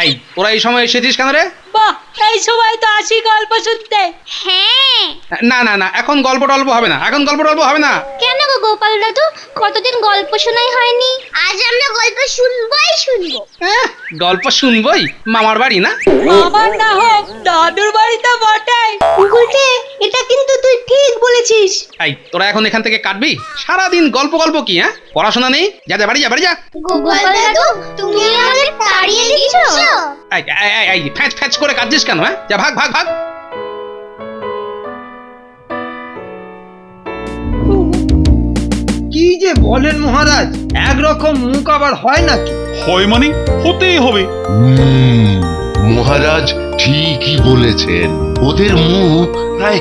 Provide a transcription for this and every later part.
এই তোরা এই সময় এসেছিস কেন রে? বাহ, এই সময় তো আসি গল্প শুনতে। হ্যাঁ, না না না, এখন গল্প টল্প হবে না, এখন গল্প টল্প হবে না। কেন গো গোপাল দাদু, কতদিন গল্প শোনাই হয়নি? আজ আমরা গল্প শুনবোই শুনবো। গল্প শুনবই, মামার বাড়ি না? আমার না হোক দাদুর বাড়িতে বটাই। উল্টে এটা কিন্তু তুই ঠিক বলেছিস। এই তোরা এখন এখান থেকে কাটবি? সারাদিন গল্প গল্প কি, পড়াশোনা নেই? যা যা বাড়ি যা, বাড়ি যা। গোপাল দাদু, তুমি আমাদের তাড়িয়ে দিচ্ছ? এই এই, এই, এই ফ্যাচ ফ্যাচ করে কাঁদছিস কেন? যা ভাগ ভাগ ভাগ। কি যে বলেন মহারাজ, একরকম মুখ আবার হয় নাকি? হয় মানে হতেই হবে। মহারাজ ঠিকই বলেছেন, ওদের মুখ প্রায়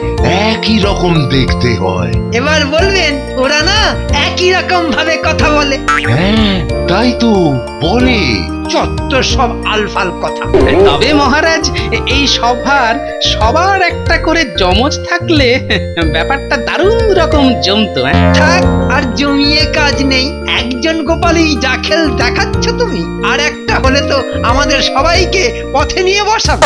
একই রকম দেখতে হয়। এবার বলবেন ওরা না একই রকম ভাবে কথা বলে। হ্যাঁ তাই তো বলে। চত্ব সব আলফাল কথা। তবে মহারাজ, এই সবার একটা করে যমজ থাকলে ব্যাপারটা দারুণ রকম জমতো। থাক, আর জমিয়ে কাজ নেই। একজন গোপালই যা খেল দেখাচ্ছ তুমি, আর একটা হলে তো আমাদের সবাইকে পথে নিয়ে বসাবে।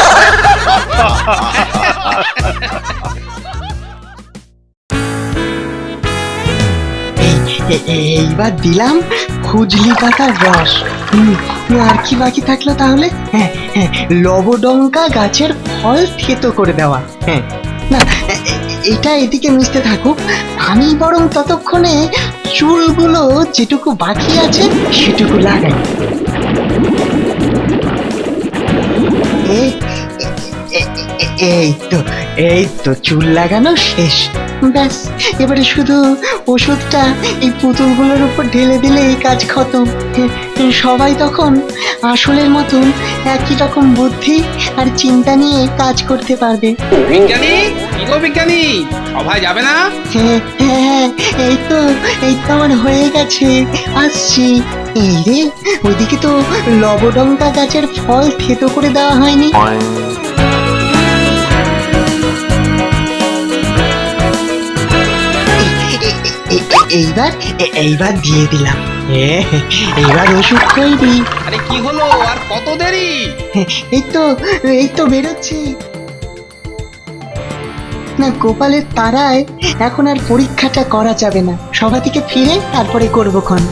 এইবার দিলাম খুজলি পাতার রস। আর কি বাকি থাকলো তাহলে? হ্যাঁ হ্যাঁ, লবডঙ্কা গাছের ফল থেতো করে দেওয়া। হ্যাঁ না, এটা এদিকে মিশতে থাকুক, আমি বরং ততক্ষণে চুলগুলো যেটুকু বাকি আছে সেটুকু লাগাই। এই তো চুল লাগানো শেষ। ব্যাস, এবারে শুধু ওষুধটা এই পুতুলগুলোর উপর ঢেলে দিলে এই কাজ খতম। সবাই তখন আসলের মতন একই রকম বুদ্ধি আর চিন্তা নিয়ে কাজ করতে পারবে। বিজ্ঞানী, কি গো বিজ্ঞানী, সভায় যাবে না? হ্যাঁ হ্যাঁ, এই তো আমার হয়ে গেছে, আসছি। এই রে, ওইদিকে তো লবডঙ্কা গাছের ফল থেতো করে দেওয়া হয়নি। এইবার দিয়ে দিলাম। এইবার ওষুধ তৈরি। আরে কি হলো, আর কত দেরি? এই তো বেরোচ্ছি। না, গোপালের তারায় এখন আর পরীক্ষাটা করা যাবে না। সভা থেকে ফিরে তারপরে করবো খন।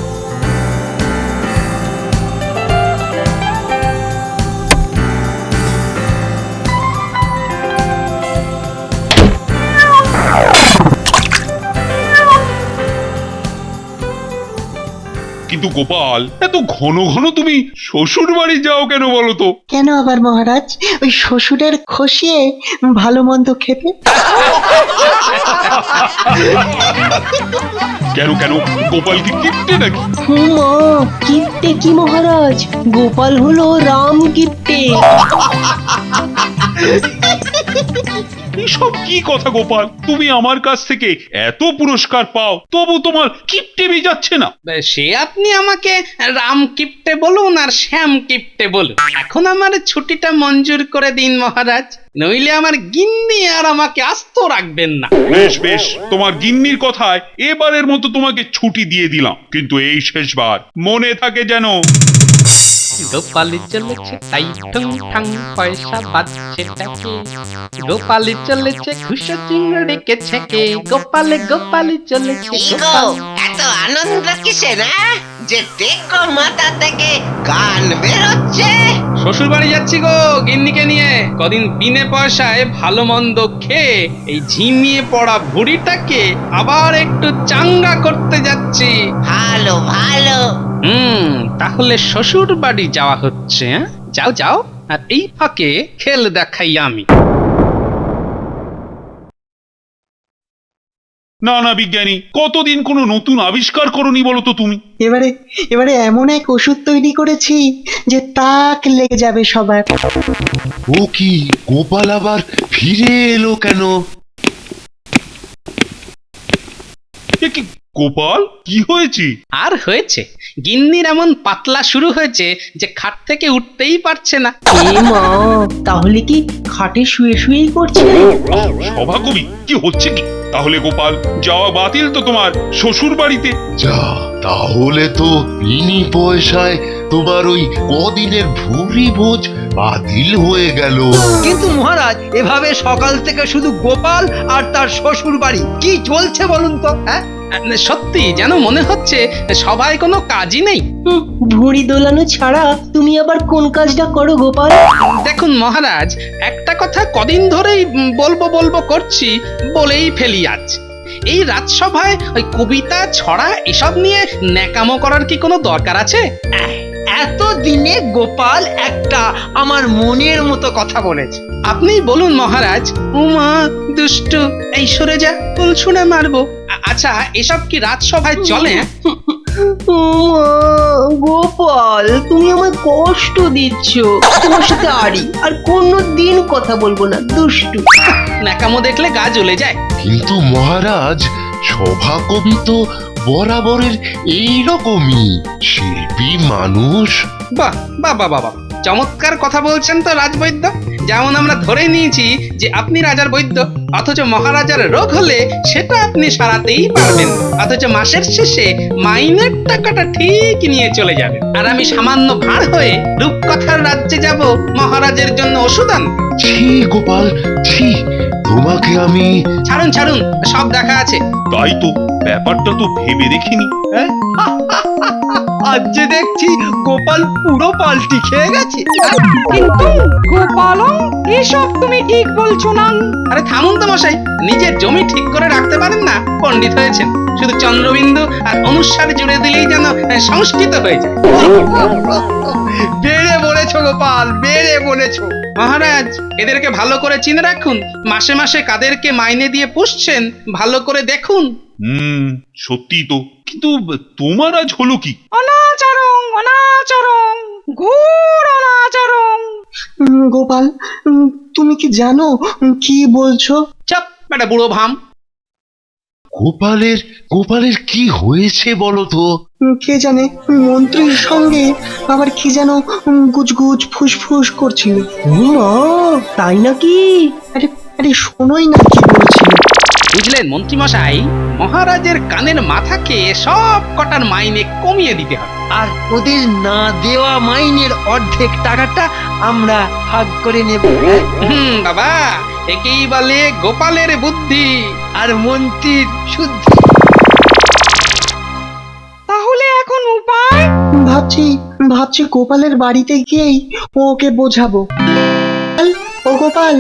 কিন্তু গোপাল, এত ঘন ঘন তুমি শ্বশুর বাড়ি যাও কেন বলো তো? কেন আবার মহারাজ? ওই শ্বশুরের খসিয়ে ভালো মন্দ খেতে। কেন কেন, গোপাল কি কিপ্টে নাকি? হুমা, কিপ্টে কি মহারাজ, গোপাল হলো রাম কিপ্টে। এসব কি কথা গোপাল? তুমি আমার কাছ থেকে এত পুরস্কার পাও, তবু তোমার কিপ্টে যাচ্ছে না। সে আপনি আমাকে রাম কিপ্টে বলুন আর শ্যাম কিপ্টে বলুন, এখন আমার ছুটিটা মঞ্জুর করে দিন মহারাজ, নইলে আমার গিন্নি আর আমাকে আস্ত রাখবেন না। বেশ বেশ, তোমার গিন্নির কথায় এবারের মতো তোমাকে ছুটি দিয়ে দিলাম, কিন্তু এই শেষবার মনে থাকে যেন। গোপালি চলেছে তাই ঠং ঠং পয়সা বাজছে টাকে, গোপালি চলেছে খুশো চিংড়িকে ছেকে, গোপালে গোপালি চলেছে। এত আনন্দ কিসে না যে টেকো মাথা থেকে গান বেরোচ্ছে? শ্বশুর বাড়ি যাচ্ছি গো গিন্নিকে নিয়ে, কদিন বিনে পয়সায় ভালো মন্দ খেয়ে এই ঝিমিয়ে পড়া ভুঁড়িটাকে আবার একটু চাঙ্গা করতে যাচ্ছি। ভালো ভালো। তাহলে শ্বশুর বাড়ি যাওয়া হচ্ছে। যাও যাও, আর এই ফাঁকে খেল দেখাই আমি। না না বিজ্ঞানী, কতদিন কোনো নতুন আবিষ্কার করনি বলো তো তুমি? এবারে এমন এক ওষুধ তৈরি করেছি যে তাক লেগে যাবে সবার। ও কি, গোপাল আবার ফিরে এলো কেন? এ কি গোপাল, কি হয়েছে? আর হয়েছে, গিন্নির এমন পাতলা শুরু হয়েছে যে খাট থেকে উঠতেই পারছে না। এ মা, তাহলে কি খাটে শুয়ে শুয়েই করছে? সভাকবি কি হচ্ছে কি? তাহলে গোপাল যাওয়া বাতিল তো তোমার শ্বশুর বাড়িতে। যা, তাহলে তো বিনি পয়সায় তোমার ওই কদিনের ভুরি ভোজ বাতিল হয়ে গেল। কিন্তু মহারাজ, এভাবে সকাল থেকে শুধু গোপাল আর তার শ্বশুর বাড়ি কি চলছে বলুন তো? হ্যাঁ, সত্যি যেন মনে হচ্ছে সবাই কোনো কাজই নেই। ভুঁড়ি দোলানো ছাড়া তুমি আবার কোন কাজটা করো গোপাল? দেখুন মহারাজ, একটা কথা কদিন ধরেই বলবো বলবো করছি, বলেই ফেলি আজ। এই রাজসভায় ওই কবিতা ছড়া এসব নিয়ে ন্যাকামো করার কি কোনো দরকার আছে? এত দিনে গোপাল একটা আমার মনের মতো কথা বলেছে। আপনি বলুন মহারাজ। উমা দুষ্টু, এই সরে যা, ফুল ছুঁড়ে মারবো। আচ্ছা, এসব কি রাজসভায় চলে? ও মা, গোপাল তুমি আমায় কষ্ট দিচ্ছ। তোমার সাথে আড়ি আর কোনো দিন কথা বলবো না, দুষ্টু। ন্যাকামো দেখলে গা জ্বলে যায়। কিন্তু মহারাজ, সভাকবি তো বরাবরের এইরকমই শিল্পী মানুষ। বাহ বাহ বাহ বাহ, চমৎকার কথা বলছেন তো রাজবৈদ্য। যেমন আমরা ধরে নিয়েছি যে আপনি রাজার বৈদ্য, অথচ মহারাজার রোগ হলে সেটা আপনি সারাতেই পারবেন, অথচ মাসের শেষে মাইনের টাকাটা ঠিক নিয়ে চলে যাবেন। আর আমি সামান্য ভাঁড় হয়ে রূপকথার রাজ্যে যাব মহারাজের জন্য ওষুধ আনতে। ছি গোপাল, ছি, তোমাকে আমি। ছাড়ুন ছাড়ুন, সব দেখা আছে। তাই তো, ব্যাপারটা তো ভেবে দেখিনি। আজ যে দেখছি গোপাল পুরো পাল্টি খেয়ে গেছে। কিন্তু গোপাল, এসব তুমি ঠিক বলছো না। আরে থামুন তো মশাই, নিজের জমি ঠিক করে রাখতে পারেন না, পণ্ডিত হয়েছেন। শুধু চন্দ্রবিন্দু আর অনুসার জুড়ে দিলেই যেন সংস্কৃত হয়ে যায়। বেড়ে বলেছো গোপাল, বেড়ে বলেছো। মহারাজ, এদেরকে ভালো করে চিনে রাখুন। মাসে মাসে কাদেরকে মাইনে দিয়ে পুষছেন ভালো করে দেখুন। সত্যি তো, কিন্তু তোমার আজ হলো কি? অনাচারং অনাচারং, ঘোর অনাচারং। গোপাল, তুমি কি জানো কি বলছো? চাপ বেটা বুড়ো ভাম। গোপালের কি হয়েছে বলো তো? কে জানে, মন্ত্রীর সঙ্গে আবার কি যেন গুজগুজ ফুসফুস করছিল। ও মা, তাই নাকি? আরে আরে শোনোই না কি বলছিল। বুঝলেন মন্ত্রী মশাই, মহারাজের কানের মাথাকে সব কটার মাইনে কমিয়ে দিতে হবে। আর ওদের না দেওয়া মাইনের অর্ধেক টাকাটা আমরা ভাগ করে নেব। বাবা, একেই বলে গোপালের বুদ্ধি আর মন্ত্রীর শুদ্ধি। তাহলে এখন উপায়? ভাবছি গোপালের বাড়িতে গিয়েই ওকে বোঝাবো। ও গোপাল,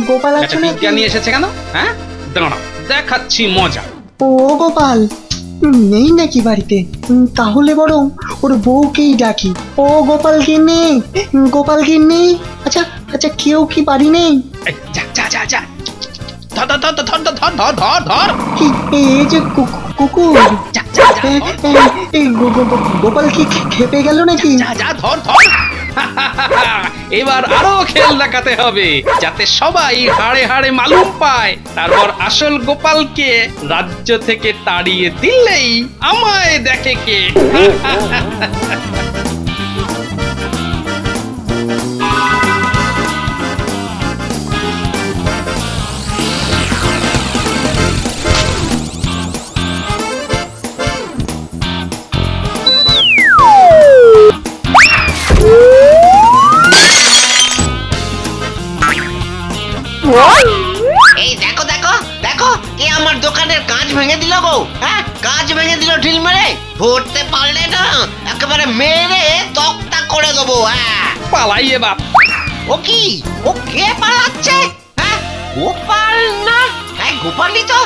গোপাল একটা আছো নাকি? বিজ্ঞানী এসেছে কেন? হ্যাঁ, দাঁড়াও দেখাচ্ছি মজা। ও গোপাল নেই নাকি বাড়িতে? তাহলে বরং ওর বউকেই ডাকি। ও গোপাল গিন্নি, গোপাল গিন্নি। আচ্ছা আচ্ছা, কেউ কি বাড়ি নেই? এই, যা যা যা যা, ধর ধর ধর ধর ধর ধর ধর ধর ধর। কি এই যে কুকুর? যা যা যা এই গোপাল কি খেপে গেল নাকি? যা যা ধর ধর। এবার আরো খেল দেখাতে হবে, যাতে সবাই হাড়ে হাড়ে মালুম পায়। তারপর আসল গোপালকে রাজ্য থেকে তাড়িয়ে দিলেই আমায় দেখে কে। এই দেখো দেখো দেখো, কে আমার দোকানের কাঁচ ভেঙে দিল গো? হ্যাঁ, কাঁচ ভেঙে দিল ঢিল মেরে। ধরতে পারলে না একেবারে মেরে তক্তা করে দেবো। হ্যাঁ, পালাই এবার। ও কি, ও কে পালাচ্ছে? হ্যাঁ, গোপাল না? হ্যাঁ, গোপালই তো।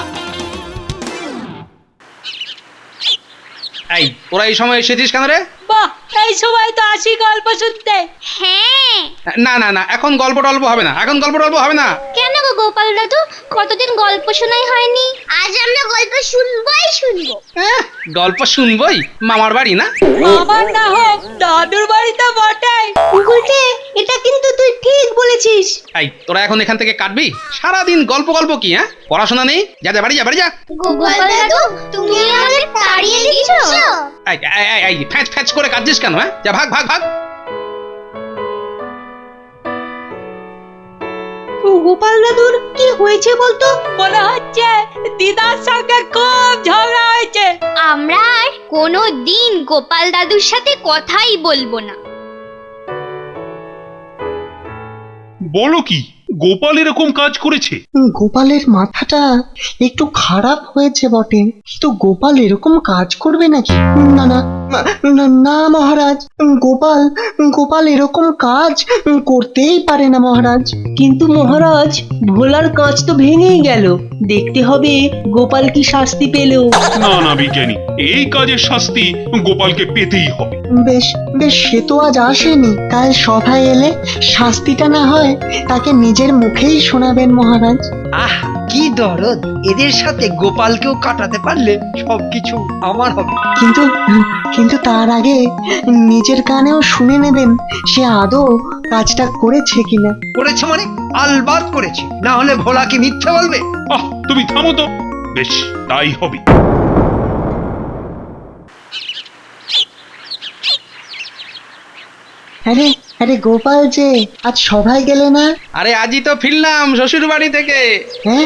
এই, তোরা এই সময় এসেছিস কেন রে? বাহ, এই সময় তো আসি গল্প শুনতে। হ্যাঁ। না না না, এখন গল্প টল্প হবে না, এখন গল্প টল্প হবে না। কেন গো গোপাল দাদু, কতদিন গল্প শোনাই হয়নি? আজ আমরা গল্প শুনবোই শুনবো। গল্প শুনবই, মামার বাড়ি না? আমার না হোক দাদুর বাড়িতে বটে। উল্টে, এটা কিন্তু তুই ঠিক বলেছিস। এই তোরা এখন এখান থেকে কাটবি? সারাদিন গল্প গল্প কি, হ্যাঁ? পড়াশোনা নেই? যা যা বাড়ি যা, বাড়ি যা। গোপাল দাদু তুমি আমাদের তাড়িয়ে দিচ্ছ? এই এই ফ্যাচ ফ্যাচ করে কাটছিস কেন, হ্যাঁ? যা ভাগ ভাগ ভাগ। গোপাল দাদুর কি হয়েছে বলতো? মনে হচ্ছে দিদার সঙ্গে খুব ঝগড়া হয়েছে। আমরা আর কোনো দিন গোপাল দাদুর সাথে কথাই বলবো না। বলো কি, গোপাল এরকম কাজ করেছে? গোপালের মাথাটা একটু খারাপ হয়েছে বটে, কিন্তু গোপাল এরকম কাজ করবে নাকি? না না না না মহারাজ, গোপাল গোপাল এরকম কাজ করতেই পারে না মহারাজ। কিন্তু মহারাজ, ভোলার কাঁচ তো ভেঙেই গেল, দেখতে হবে গোপাল কি শাস্তি পেল। না না বিজ্ঞানী, এই কাজের শাস্তি গোপালকে পেতেই হবে। বেশ বেশ, সে তো আজ আসেনি, কাল সভায় এলে শাস্তিটা না হয় তাকে নিজের মুখেই শোনাবেন মহারাজ। আহ, কি দরদ! এদের সাথে গোপালকেও কাটাতে পারলে সবকিছু আমার হবে। কিন্তু কিন্তু তার আগে নিজের কানেও শুনে নেবেন সে আদৌ কাজটা করেছে কিনা। করেছে মানে? আলবাত করেছে, না হলে ভোলা কি মিথ্যে বলবে? আহ, তুমি থামো তো। বেশ, তাই হবে। আরে আরে গোপাল যে আজ সভায় গেলে না? আরে আজই তো ফিরলাম শ্বশুর বাড়ি থেকে। হ্যাঁ,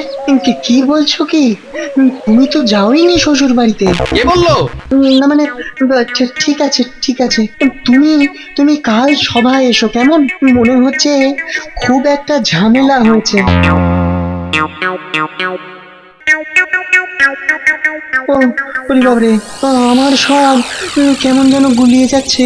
কি বলছো কি? তুমি তো যাওইনি শ্বশুর বাড়িতে। কে বললো? না মানে, আচ্ছা, ঠিক আছে ঠিক আছে, তুমি তুমি কাল সভায় এসো কেমন? মনে হচ্ছে খুব একটা ঝামেলা হয়েছে। ও ওরে বাবারে, আমার সব কেমন যেন গুলিয়ে যাচ্ছে।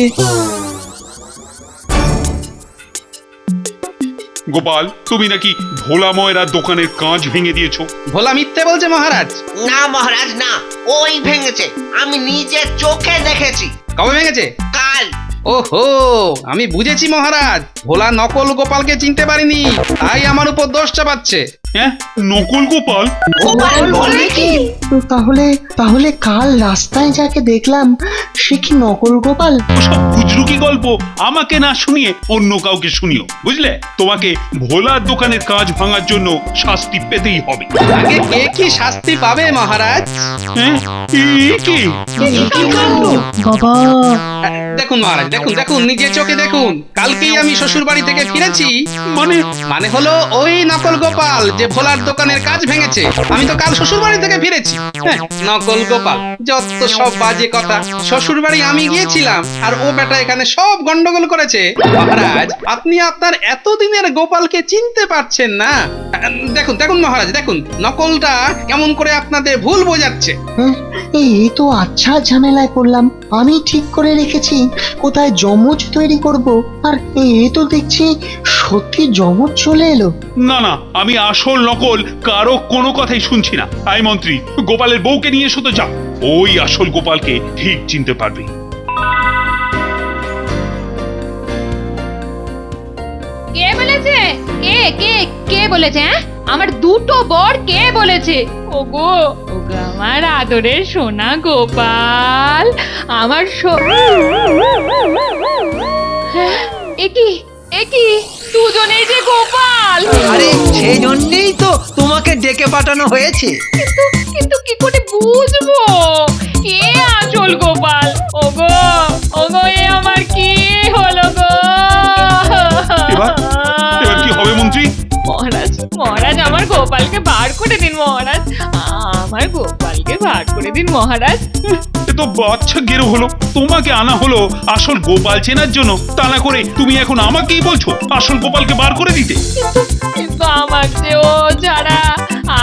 গোপাল, তুমি নাকি ভোলা ময়রার দোকানের কাঁচ ভেঙে দিয়েছো? ভোলা মিথ্যে বলছে মহারাজ। না মহারাজ না, ওই ভেঙেছে, আমি নিজের চোখে দেখেছি। কবে ভেঙেছে? কাল। ওহো, আমি বুঝেছি মহারাজ, ভোলা নকল গোপালকে চিনতে পারিনি, তাই আমার উপর দোষ চাপাচ্ছে। হ্যাঁ, নকল গোপাল? গোপাল বলবে কি? তাহলে তাহলে কাল রাস্তায় যাকে দেখলাম সে কি নকল গোপাল? ওসব খুচরুকি গল্প আমাকে না শুনিয়ে অন্য কাউকে শুনিও, বুঝলে? তোমাকে ভোলার দোকানের কাজ ভাঙার জন্য শাস্তি পেতেই হবে। আগে কে কি শাস্তি পাবে মহারাজ? হ্যাঁ, এ কি? বাবা, দেখুন মহারাজ, দেখুন দেখুন নিজের চোখে দেখুন, কালকেই আমি শ্বশুর বাড়ি থেকে ফিরেছি। মানে হলো ওই নকল গোপাল যে ভোলার দোকানের কাজ ভেঙেছে, আমি তো কাল শ্বশুর বাড়ি থেকে ফিরেছি। হ্যাঁ, নকল গোপাল, যত সব বাজে কথা। শ্বশুর বাড়ি আমি গিয়েছিলাম আর ও বেটা এখানে সব গন্ডগোল করেছে। মহারাজ, আপনি আপনার এতদিনের গোপালকে চিনতে পারছেন না। দেখুন দেখুন মহারাজ, দেখুন নকলটা কেমন করে আপনাদের ভুল বোঝাচ্ছে। হ্যাঁ, এই তো আচ্ছা ঝামেলায় পড়লাম। আমি ঠিক করে রেখেছি কোথায় যমজ তৈরি করব, আর এ তো দেখছি সত্যি যমজ চলে এলো। না না, আমি আসল নকল কারো কোনো কথাই শুনছি না। আই মন্ত্রী, গোপালের বউকে নিয়ে এসো তো, যাও। ওই আসল গোপালকে ঠিক চিনতে পারবে। কে বলেছে? কে কে কে বলেছে? হ্যাঁ, আমার দুটো বর কে বলেছে? ওগো ওগো, আমার আদরের সোনা গোপাল, আমার একি দুজনেই যে গোপাল। আরে সেই জন্যই তো তোমাকে ডেকে পাঠানো হয়েছে। কিন্তু কি করে বুঝবো কে আসল গোপাল? ওগো ওগো, এ আমার কি হলো গো? এবার কি হবে মন্ত্রী? মহারাজ মহারাজ, আমার গোপালকে বার করে দিন মহারাজ, আমার গোপালকে বার করে দিন মহারাজ। এ তো বাচ্চা গেরো হলো। তোমাকে আনা হলো আসল গোপাল চেনার জন্য, তা না করে তুমি এখন আমাকেই বলছো আসল গোপালকে বার করে দিতে। কিন্তু আমার যে ও ছাড়া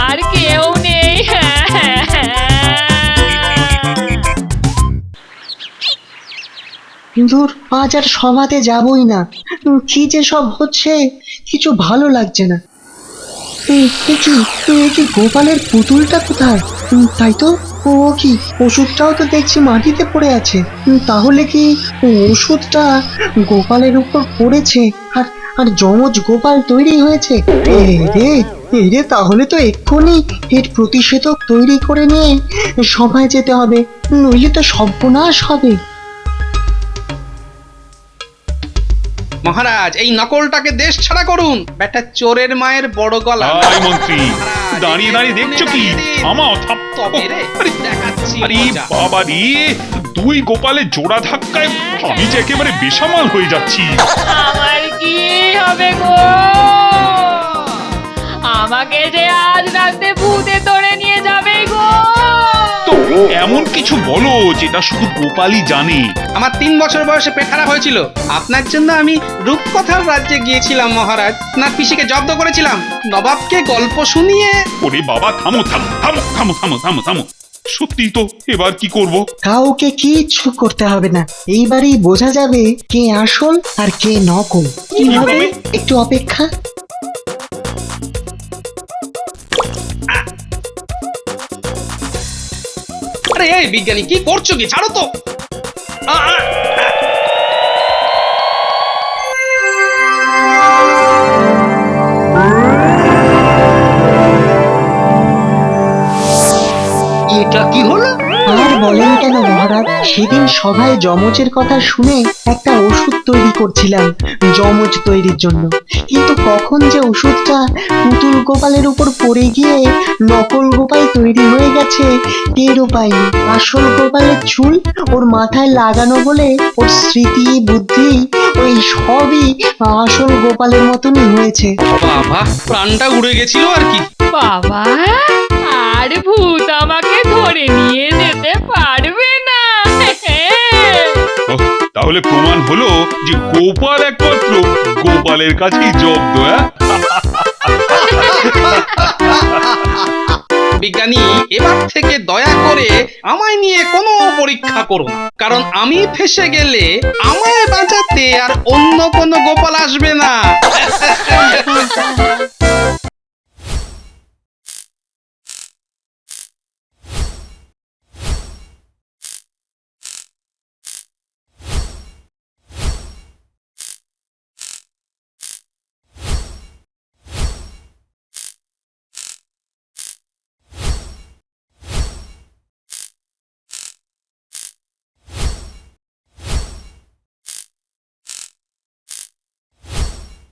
আর কেউ নেই। দূর, আজ আর সভাতে যাবই না। কি যে সব হচ্ছে, কিছু ভালো লাগছে না। কি গোপালের পুতুলটা কোথায়? তাই তো, ও কি ওষুধটাও তো দেখছি মাটিতে পড়ে আছে। তাহলে কি ওষুধটা গোপালের উপর পড়েছে আর আর যমজ গোপাল তৈরি হয়েছে? রে, তাহলে তো এক্ষুনি এর প্রতিষেধক তৈরি করে নিয়ে সভায় যেতে হবে, নইলে তো সর্বনাশ হবে। মহারাজ এই নকলটাকে দেশ ছাড়া করুন। বেটা চোরের মায়ের বড় গলা। আয় মন্ত্রী, দাঁড়িয়ে দাঁড়িয়ে দেখছো কি? থামাও তবে রে, দেখাচ্ছি আরে মজা। বাবা রে, দুই গোপালের জোড়া ধাক্কায় আমি যে একেবারে বেসামাল হয়ে যাচ্ছি। আমার কি হবে গো? আমাকে যে আজ রাতে ভূতে ধরে নিয়ে যাবে গো। তো এমন কিছু বলো যেটা শুধু গোপালই জানে। আমার 3 বছর বয়সে পেট খারাপ হয়েছিল। আপনার জন্য আমি রূপকথার রাজ্যে গিয়েছিলাম মহারাজ। আপনার পিসিকে জব্দ করেছিলাম, নবাবকে গল্প শুনিয়ে। ওরে বাবা, থামো থামো থামো থামো থামো থামো থামো। সত্যি তো, এবার কি করব? কাউকে কিচ্ছু করতে হবে না, এইবারেই বোঝা যাবে কে আসল আর কে নকল। কিভাবে? একটু অপেক্ষা। আরে এই বিজ্ঞানী, কি করছো কি? ছাড়ো তো। আ, আ, আ। এটা কি হলো? আর বলেন কেন মহারাজ, সেদিন সভায় যমজের কথা শুনে একটা ওষুধ তৈরি করছিলাম যমজ তৈরির জন্য, কিন্তু কখন যে ওষুধটা পুতুল গোপালের উপর পড়ে গিয়ে নকল গোপাল তৈরি হয়ে গেছে টেরও পাইনি। আসল গোপালের চুল ওর মাথায় লাগানো বলে ওর স্মৃতি বুদ্ধি ওই সবই আসল গোপালের মতনই হয়েছে। বাবা, প্রাণটা উড়ে গেছিল আর কি। বাবা, আর ভূত আমাকে ধরে নিয়ে যেতে পারবে না। ওহ, তাহলে প্রমাণ হলো যে গোপাল একমাত্র গোপালের কাছেই জব্দ। বিজ্ঞানী, এবার থেকে দয়া করে আমায় নিয়ে কোনো পরীক্ষা করো না, কারণ আমি ফেসে গেলে আমায় বাঁচাতে আর অন্য কোনো গোপাল আসবে না।